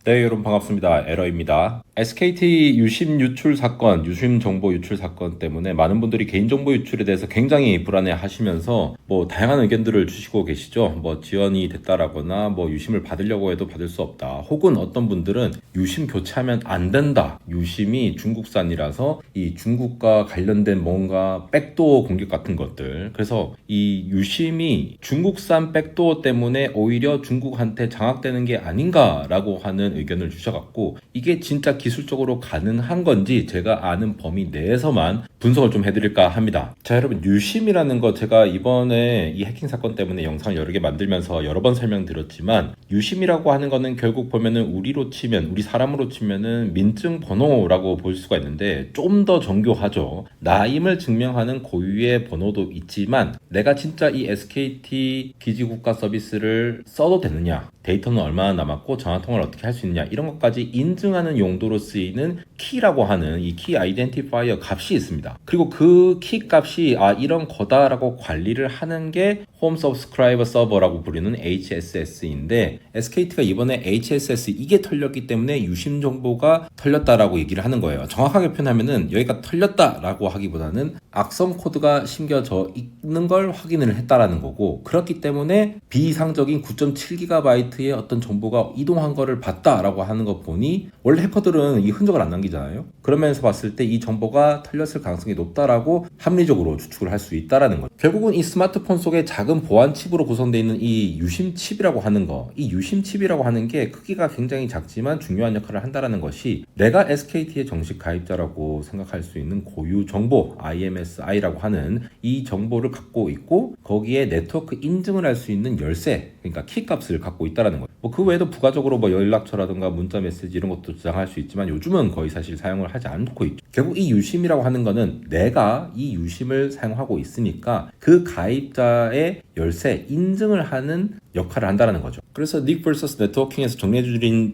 네, 여러분 반갑습니다. 에러입니다. SKT 유심 유출 사건, 유심 정보 유출 사건 때문에 많은 분들이 개인정보 유출에 대해서 굉장히 불안해 하시면서 다양한 의견들을 주시고 계시죠. 지연이 됐다라거나 유심을 받으려고 해도 받을 수 없다. 혹은 어떤 분들은 유심 교체하면 안 된다. 유심이 중국산이라서 이 중국과 관련된 뭔가 백도어 공격 같은 것들. 그래서 이 유심이 중국산 백도어 때문에 오히려 중국한테 장악되는 게 아닌가라고 하는 의견을 주셔갖고 이게 진짜 기술적으로 가능한 건지 제가 아는 범위 내에서만 분석을 좀 해드릴까 합니다. 자, 여러분, 유심이라는 거 제가 이번에 이 해킹 사건 때문에 영상을 여러 개 만들면서 여러 번 설명드렸지만, 유심이라고 하는 거는 결국 보면은 우리 사람으로 치면은 민증 번호라고 볼 수가 있는데, 좀 더 정교하죠. 나임을 증명하는 고유의 번호도 있지만 내가 진짜 이 SKT 기지국가 서비스를 써도 되느냐, 데이터는 얼마나 남았고 전화통화를 어떻게 할 수 있느냐, 이런 것까지 인증하는 용도로 쓰이는 키라고 하는 이 키 아이덴티파이어 값이 있습니다. 그리고 그 키 값이 이런 거다라고 관리를 하는 게 홈 서브스크라이버 서버라고 부르는 HSS인데, SKT가 이번에 HSS 이게 털렸기 때문에 유심 정보가 털렸다라고 얘기를 하는 거예요. 정확하게 표현하면은 여기가 털렸다라고 하기보다는 악성 코드가 심겨져 있는 걸 확인을 했다라는 거고, 그렇기 때문에 비이상적인 9.7GB의 어떤 정보가 이동한 거를 봤다라고 하는 거 보니, 원래 해커들은 이 흔적을 안 남기잖아요. 그러면서 봤을 때 이 정보가 털렸을 가능성이 높다라고 합리적으로 추측을 할 수 있다라는 거죠. 결국은 이 스마트폰 속에 작은 보안 칩으로 구성되어 있는 이 유심 칩이라고 하는 거, 이 유심 칩이라고 하는 게 크기가 굉장히 작지만 중요한 역할을 한다라는 것이, 내가 SKT의 정식 가입자라고 생각할 수 있는 고유 정보 IMSI라고 하는 이 정보를 갖고 있고, 거기에 네트워크 인증을 할 수 있는 열쇠, 그러니까 키 값을 갖고 있다라는 거예요. 그 외에도 부가적으로 연락처라든가 문자 메시지 이런 것도 저장할 수 있지만 요즘은 거의 사실 사용을 하지 않고 있죠. 결국 이 유심이라고 하는 거는 내가 이 유심을 사용하고 있으니까 그 가입자의 열쇠 인증을 하는 역할을 한다는 거죠. 그래서 닉 vs 네트워킹에서 정리해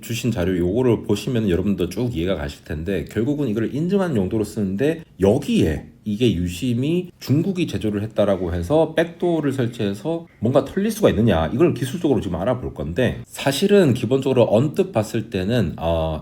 주신 자료 요거를 보시면 여러분도 쭉 이해가 가실 텐데, 결국은 이걸 인증하는 용도로 쓰는데, 여기에 이게 유심이 중국이 제조를 했다라고 해서 백도어를 설치해서 뭔가 털릴 수가 있느냐, 이걸 기술적으로 지금 알아볼 건데, 사실은 기본적으로 언뜻 봤을 때는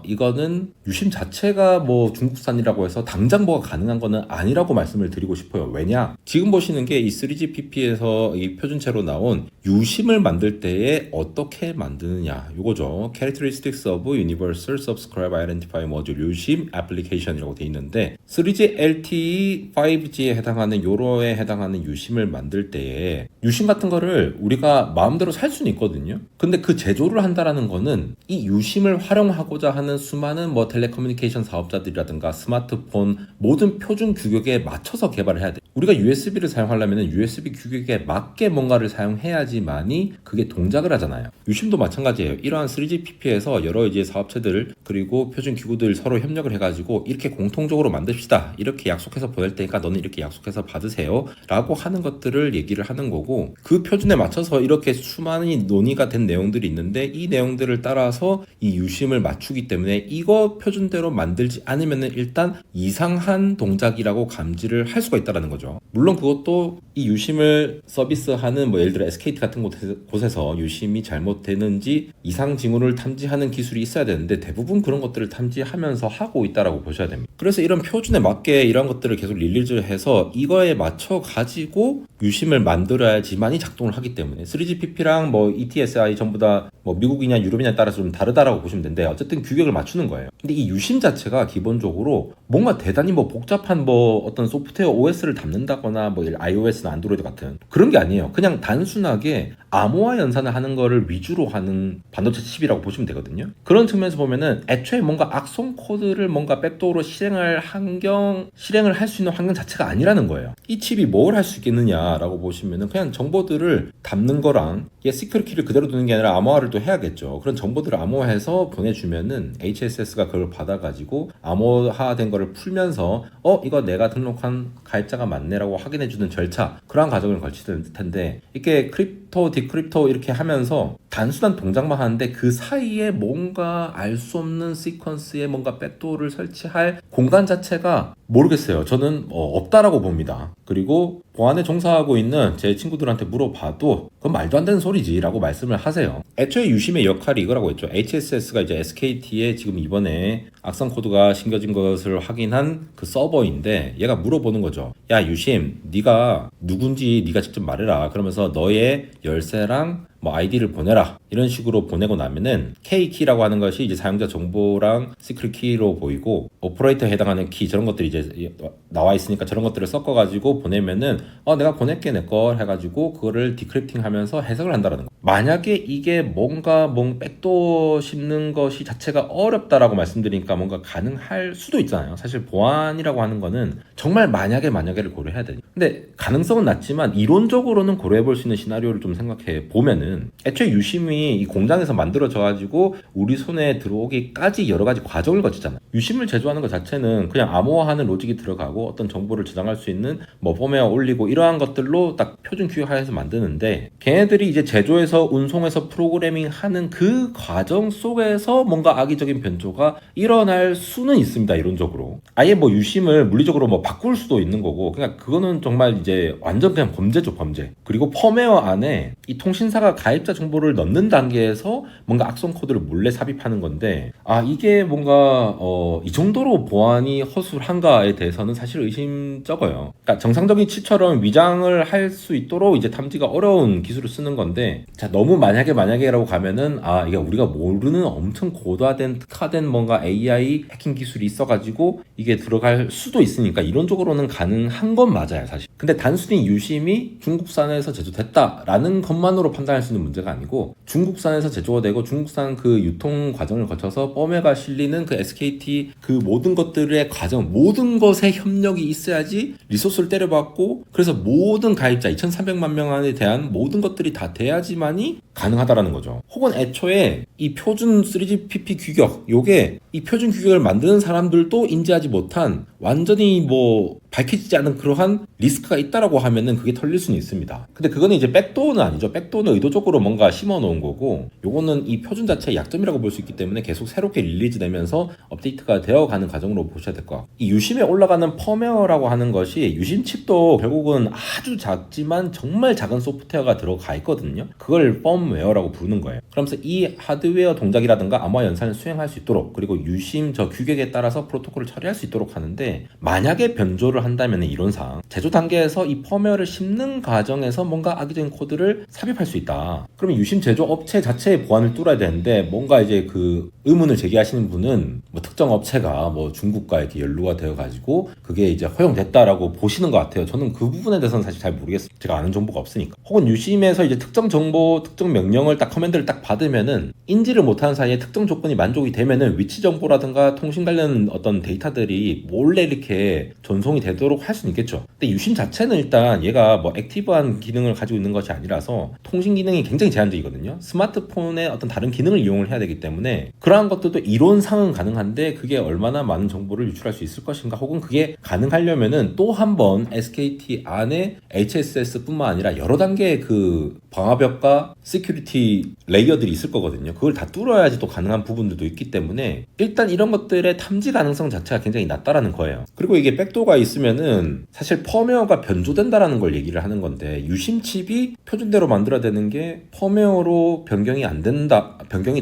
이거는 유심 자체가 중국산이라고 해서 당장 뭐가 가능한 거는 아니라고 말씀을 드리고 싶어요. 왜냐? 지금 보시는 게 이 3GPP에서 이 표준체로 나온 유심을 만들 때에 어떻게 만드느냐, 요거죠. Characteristics of Universal Subscriber Identifier Module 유심 애플리케이션이라고 돼 있는데, 3G LTE 5G에 해당하는 요로에 해당하는 유심을 만들 때에 유심 같은 거를 우리가 마음대로 살 수는 있거든요. 근데 그 제조를 한다라는 거는 이 유심을 활용하고자 하는 수많은 텔레커뮤니케이션 사업자들이라든가 스마트폰 모든 표준 규격에 맞춰서 개발을 해야 돼. 우리가 USB를 사용하려면 USB 규격에 맞게 뭔가를 사용해야지만이 그게 동작을 하잖아요. 유심도 마찬가지예요. 이러한 3GPP에서 여러 이제 사업체들 그리고 표준 기구들 서로 협력을 해가지고 이렇게 공통적으로 만듭시다, 이렇게 약속해서 보낼 테니까 너는 이렇게 약속해서 받으세요 라고 하는 것들을 얘기를 하는 거고, 그 표준에 맞춰서 이렇게 수많은 논의가 된 내용들이 있는데, 이 내용들을 따라서 이 유심을 맞추기 때문에 이거 표준대로 만들지 않으면 일단 이상한 동작이라고 감지를 할 수가 있다는 거죠. 물론 그것도 이 유심을 서비스하는 예를 들어 SKT 같은 곳에서 유심이 잘못되는지 이상 징후를 탐지하는 기술이 있어야 되는데, 대부분 그런 것들을 탐지하면서 하고 있다라고 보셔야 됩니다. 그래서 이런 표준에 맞게 이런 것들을 계속 릴리즈해서 이거에 맞춰 가지고 유심을 만들어야지만이 작동을 하기 때문에, 3GPP랑 ETSI 전부 다 미국이냐 유럽이냐에 따라서 좀 다르다라고 보시면 되는데, 어쨌든 규격을 맞추는 거예요. 근데 이 유심 자체가 기본적으로 뭔가 대단히 복잡한 어떤 소프트웨어 OS를 담는다거나 iOS나 안드로이드 같은 그런 게 아니에요. 그냥 단순하게 암호화 연산을 하는 거를 위주로 하는 반도체 칩이라고 보시면 되거든요. 그런 측면에서 보면은 애초에 뭔가 악성 코드를 뭔가 백도어로 실행을 할 수 있는 환경 자체가 아니라는 거예요. 이 칩이 뭘 할 수 있겠느냐라고 보시면은 그냥 정보들을 담는 거랑 시큐리티를 그대로 두는 게 아니라 암호화를 또 해야겠죠. 그런 정보들을 암호화해서 보내주면은 HSS가 그걸 받아가지고 암호화된 거를 풀면서 이거 내가 등록한 가입자가 맞네라고 확인해주는 절차, 그러한 과정을 거칠 텐데, 이게 크립토, 디크립토 이렇게 하면서 단순한 동작만 하는데 그 사이에 뭔가 알 수 없는 시퀀스에 뭔가 백도어를 설치할 공간 자체가 모르겠어요. 저는 없다라고 봅니다. 그리고 보안에 종사하고 있는 제 친구들한테 물어봐도 그건 말도 안 되는 소리 소리지라고 말씀을 하세요. 애초에 유심의 역할이 이거라고 했죠. HSS가 이제 SKT에 지금 이번에 악성 코드가 심겨진 것을 확인한 그 서버인데 얘가 물어보는 거죠. 야 유심, 네가 누군지 네가 직접 말해라. 그러면서 너의 열쇠랑 뭐 아이디를 보내라, 이런 식으로 보내고 나면은 K키라고 하는 것이 이제 사용자 정보랑 시크릿 키로 보이고, 오퍼레이터에 해당하는 키, 저런 것들이 이제 나와 있으니까 저런 것들을 섞어 가지고 보내면은 내가 보낼게 내 거 해가지고 그거를 디크립팅 하면서 해석을 한다라는 거. 만약에 이게 뭔가 백도어 씹는 것이 자체가 어렵다라고 말씀드리니까 뭔가 가능할 수도 있잖아요. 사실 보안이라고 하는 거는 정말 만약에를 고려해야 되니. 근데 가능성은 낮지만 이론적으로는 고려해 볼 수 있는 시나리오를 좀 생각해 보면은, 애초에 유심이 이 공장에서 만들어져 가지고 우리 손에 들어오기까지 여러 가지 과정을 거치잖아요. 유심을 제조하는 것 자체는 그냥 암호화하는 로직이 들어가고 어떤 정보를 저장할 수 있는 뭐 펌웨어 올리고 이러한 것들로 딱 표준 규격화해서 만드는데, 걔네들이 이제 제조해서 운송해서 프로그래밍 하는 그 과정 속에서 뭔가 악의적인 변조가 일어날 수는 있습니다. 이론적으로 아예 뭐 유심을 물리적으로 뭐 바꿀 수도 있는 거고, 그러니까 그거는 정말 이제 완전 그냥 범죄죠, 범죄. 그리고 펌웨어 안에 이 통신사가 가입자 정보를 넣는 단계에서 뭔가 악성 코드를 몰래 삽입하는 건데, 이게 뭔가 이 정도로 보안이 허술한가에 대해서는 사실 의심쩍어요. 그러니까 정상적인 치처럼 위장을 할 수 있도록 이제 탐지가 어려운 기술을 쓰는 건데, 자 너무 만약에라고 가면은 이게 우리가 모르는 엄청 고도화된 특화된 뭔가 AI 해킹 기술이 있어가지고 이게 들어갈 수도 있으니까 이론적으로는 가능한 건 맞아요, 사실. 근데 단순히 유심이 중국산에서 제조됐다라는 것만으로 판단할 수 있는 문제가 아니고, 중국산에서 제조가 되고 중국산 그 유통 과정을 거쳐서 펌웨어가 실리는 그 SKT 그 모든 것들의 과정, 모든 것에 협력이 있어야지 리소스를 때려받고, 그래서 모든 가입자 2,300만 명에 대한 모든 것들이 다 돼야지만이 가능하다라는 거죠. 혹은 애초에 이 표준 3GPP 규격, 요게 이 표준 규격을 만드는 사람들도 인지하지 못한 완전히 뭐 밝혀지지 않은 그러한 리스크가 있다라고 하면은 그게 털릴 수는 있습니다. 근데 그거는 이제 백도어는 아니죠. 백도어는 의도적으로 뭔가 심어 놓은 거고, 요거는 이 표준 자체의 약점이라고 볼 수 있기 때문에 계속 새롭게 릴리즈 되면서 업데이트가 되어가는 과정으로 보셔야 될 것 같고, 이 유심에 올라가는 펌웨어라고 하는 것이, 유심 칩도 결국은 아주 작지만 정말 작은 소프트웨어가 들어가 있거든요. 그걸 펌웨어라고 부르는 거예요. 그러면서 이 하드웨어 동작이라든가 암호화 연산을 수행할 수 있도록, 그리고 유심 저 규격에 따라서 프로토콜을 처리할 수 있도록 하는데, 만약에 변조를 한다면 이론상 제조 단계에서 이 펌웨어를 심는 과정에서 뭔가 악의적인 코드를 삽입할 수 있다. 그러면 유심 제조 업체 자체의 보안을 뚫어야 되는데, 뭔가 이제 그 의문을 제기하시는 분은 뭐 특정 업체가 뭐 중국과 이렇게 연루가 되어 가지고 그게 이제 허용됐다라고 보시는 것 같아요. 저는 그 부분에 대해서는 사실 잘 모르겠어요. 제가 아는 정보가 없으니까. 혹은 유심에서 이제 특정 정보, 특정 명령을 딱 커맨드를 딱 받으면은 인지를 못하는 사이에 특정 조건이 만족이 되면은 위치 정보라든가 통신 관련 어떤 데이터들이 몰래 이렇게 전송이 되도록 할 수는 있겠죠. 근데 유심 자체는 일단 얘가 뭐 액티브한 기능을 가지고 있는 것이 아니라서 통신 기능이 굉장히 제한적이거든요. 스마트폰의 어떤 다른 기능을 이용을 해야 되기 때문에 그러한 것들도 이론상은 가능한데, 그게 얼마나 많은 정보를 유출할 수 있을 것인가, 혹은 그게 가능하려면은 또 한 번 SKT 안에 HSS 뿐만 아니라 여러 단계의 그 방화벽과 시큐리티 레이어들이 있을 거거든요. 그걸 다 뚫어야지 또 가능한 부분들도 있기 때문에 일단 이런 것들의 탐지 가능성 자체가 굉장히 낮다라는 거예요. 그리고 이게 백도어가 있으면은 사실 펌웨어가 변조된다라는 걸 얘기를 하는 건데, 유심 칩이 표준대로 만들어야 되는 게 펌웨어로 변경이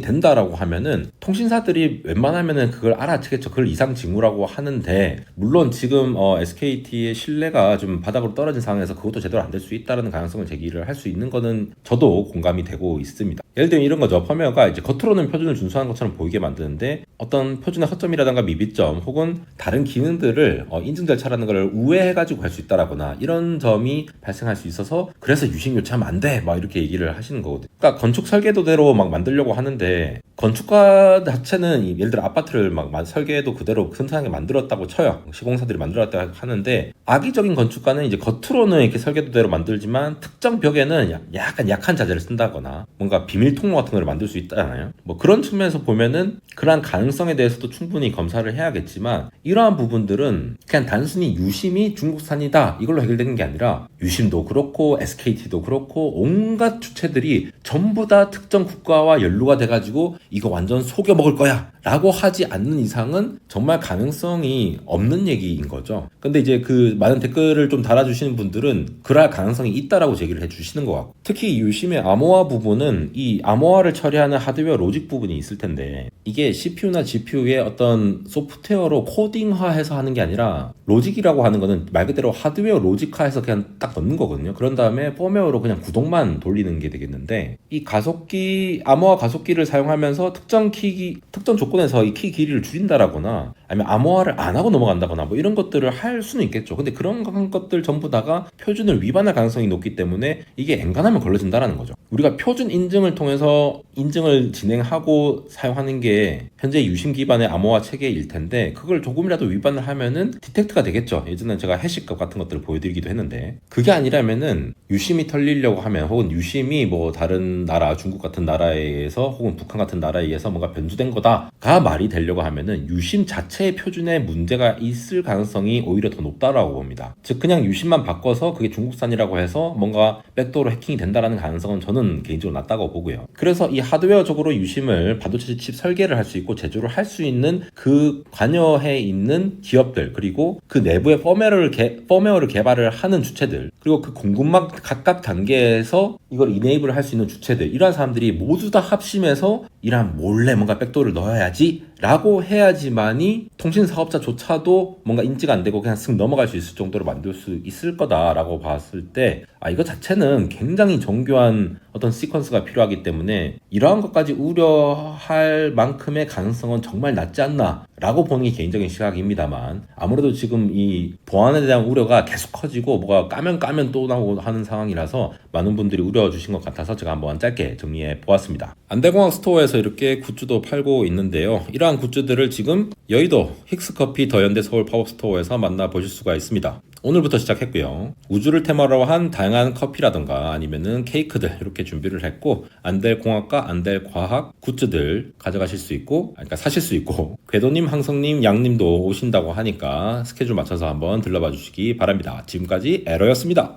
된다라고 하면은 통신사들이 웬만하면은 그걸 알아채겠죠. 그걸 이상 징후라고 하는데, 물론 지금 SKT의 신뢰가 좀 바닥으로 떨어진 상황에서 그것도 제대로 안 될 수 있다는 가능성을 제기를 할 수 있는 거는 저도 공감이 되고 있습니다. 예를 들면 이런 거죠. 펌웨어가 이제 겉으로는 표준을 준수하는 것처럼 보이게 만드는데, 어떤 표준의 허점이라든가 미비점 혹은 다른 기능들을 인증 절차라는 걸 우회해가지고 갈 수 있다라거나 이런 점이 발생할 수 있어서, 그래서 유심 요청하면 안 돼 막 이렇게 얘기를 하시는 거거든요. 그러니까 건축 설계도대로 막 만들려고 하는데, 건축가 자체는 예를 들어 아파트를 막 설계도 그대로 튼튼하게 만들었다고 쳐요. 시공사들이 만들었다고 하는데, 악의적인 건축가는 이제 겉으로는 이렇게 설계도대로 만들지만 특정 벽에는 약간 약한 자재를 쓴다거나 뭔가 비밀 통로 같은 걸 만들 수 있잖아요. 뭐 그런 측면에서 보면은 그러한 가능성에 대해서도 충분히 검사를 해야겠지만, 이러한 부분들은 그냥 단순히 유심이 중국산이다 이걸로 해결되는 게 아니라, 유심도 그렇고 SKT도 그렇고 온갖 주체들이 전부 다 특정 국가와 연루가 돼가지고 이거 완전 속여 먹을 거야 라고 하지 않는 이상은 정말 가능성이 없는 얘기인 거죠. 근데 이제 그 많은 댓글을 좀 달아주시는 분들은 그럴 가능성이 있다라고 제기를 해주시는 것 같고, 특히 유심의 암호화 부분은 이 암호화를 처리하는 하드웨어 로직 부분이 있을 텐데, 이게 CPU나 GPU의 어떤 소프트웨어로 코딩화해서 하는 게 아니라 로직이라고 하는 거는 말 그대로 하드웨어 로직화해서 그냥 딱 넣는 거거든요. 그런 다음에 펌웨어로 그냥 구동만 돌리는 게 되겠는데, 이 가속기, 암호화 가속기를 사용하면서 특정 조건에서 이 키 길이를 줄인다라거나 아니면 암호화를 안 하고 넘어간다거나 뭐 이런 것들을 할 수는 있겠죠. 근데 그런 것들 전부 다가 표준을 위반할 가능성이 높기 때문에 이게 엔간하면 걸러진다라는 거죠. 우리가 표준 인증을 통해서 인증을 진행하고 사용하는 게 현재 유심 기반의 암호화 체계일 텐데, 그걸 조금이라도 위반을 하면은 디텍트가 되겠죠. 예전에 제가 해시값 같은 것들을 보여드리기도 했는데, 그게 아니라면은 유심이 털리려고 하면, 혹은 유심이 뭐 다른 나라, 중국 같은 나라에 의해서 혹은 북한 같은 나라에 의해서 뭔가 변주된 거다가 말이 되려고 하면은 유심 자체의 표준에 문제가 있을 가능성이 오히려 더 높다라고 봅니다. 즉 그냥 유심만 바꿔서 그게 중국산이라고 해서 뭔가 백도어로 해킹이 된다라는 가능성은 저는 개인적으로 낮다고 보고요. 그래서 이 하드웨어적으로 유심을 반도체 칩 설계를 할 수 있고 제조를 할 수 있는 그 관여해 있는 기업들, 그리고 그 내부의 펌웨어를 개발을 하는 주체들, 그리고 그 공급망 각각 단계에서 이걸 이네이블 할 수 있는 주체들, 이러한 사람들이 모두 다 합심해서 이런 몰래 뭔가 백도어를 넣어야지 라고 해야지만이 통신 사업자조차도 뭔가 인지가 안 되고 그냥 쓱 넘어갈 수 있을 정도로 만들 수 있을 거다라고 봤을 때, 이거 자체는 굉장히 정교한 어떤 시퀀스가 필요하기 때문에 이러한 것까지 우려할 만큼의 가능성은 정말 낮지 않나 라고 보는 게 개인적인 시각입니다만, 아무래도 지금 이 보안에 대한 우려가 계속 커지고 뭐가 까면 또 나오고 하는 상황이라서 많은 분들이 우려해 주신 것 같아서 제가 한번 짧게 정리해 보았습니다. 안대공학 스토어에서 이렇게 굿즈도 팔고 있는데요, 이러한 굿즈들을 지금 여의도 힉스커피 더현대 서울 팝업 스토어에서 만나보실 수가 있습니다. 오늘부터 시작했고요. 우주를 테마로 한 다양한 커피라던가 아니면은 케이크들 이렇게 준비를 했고, 안델공학과 안델과학 굿즈들 가져가실 수 있고, 그러니까 사실 수 있고, 궤도님, 항성님, 양님도 오신다고 하니까 스케줄 맞춰서 한번 들러봐 주시기 바랍니다. 지금까지 에러였습니다.